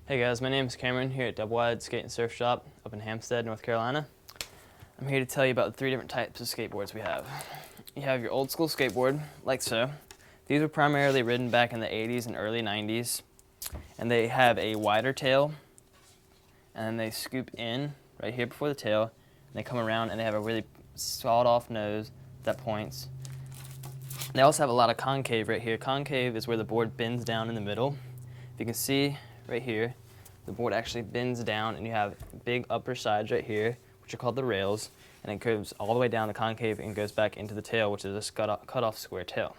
Hey guys, my name is Cameron here at Doublewide Skate and Surf Shop up in Hampstead, North Carolina. I'm here to tell you about the 3 different types of skateboards we have. You have your old school skateboard, like so. These were primarily ridden back in the 80s and early 90s, and they have a wider tail, and then they scoop in right here before the tail, and they come around and they have a really sawed-off nose that points. They also have a lot of concave right here. Concave is where the board bends down in the middle. If you can see right here, the board actually bends down and you have big upper sides right here, which are called the rails, and it goes all the way down the concave and goes back into the tail, which is a cut off square tail.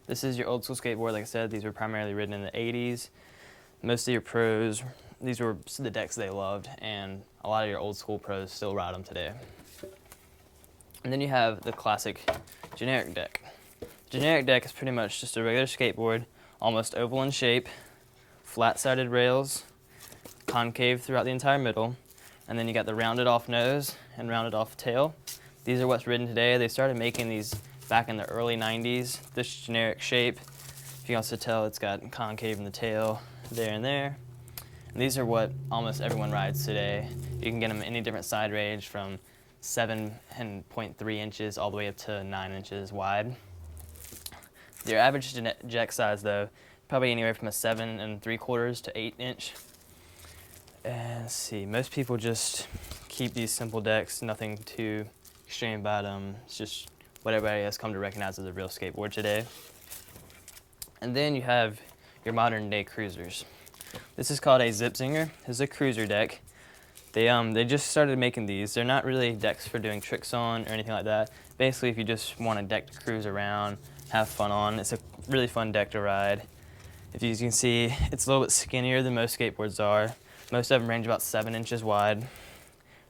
This is your old school skateboard. Like I said, these were primarily ridden in the 80s. Most of your pros, these were the decks they loved, and a lot of your old school pros still ride them today. And then you have the classic generic deck. The generic deck is pretty much just a regular skateboard, almost oval in shape, flat-sided rails, concave throughout the entire middle, and then you got the rounded off nose and rounded off tail. These are what's ridden today. They started making these back in the early 90s, this generic shape. If you can also tell, it's got concave in the tail there and there. And these are what almost everyone rides today. You can get them any different side range from 7.3 inches all the way up to 9 inches wide. Your average deck size though, probably anywhere from a 7 3/4 to 8 inch. And let's see, most people just keep these simple decks, nothing too extreme about them. It's just what everybody has come to recognize as a real skateboard today. And then you have your modern day cruisers. This is called a Zip Zinger. This is a cruiser deck. They just started making these. They're not really decks for doing tricks on or anything like that. Basically, if you just want a deck to cruise around, have fun on, it's a really fun deck to ride. If you can see, it's a little bit skinnier than most skateboards are. Most of them range about 7 inches wide.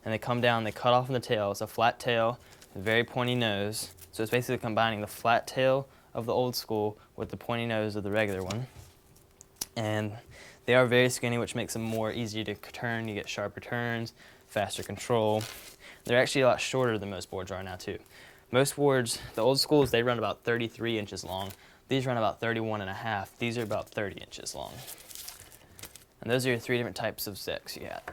And they come down, they cut off in the tail. It's a flat tail, a very pointy nose. So it's basically combining the flat tail of the old school with the pointy nose of the regular one. And they are very skinny, which makes them more easy to turn. You get sharper turns, faster control. They're actually a lot shorter than most boards are now too. Most boards, the old schools, they run about 33 inches long. These run about 31.5. These are about 30 inches long. And those are your 3 different types of decks you got.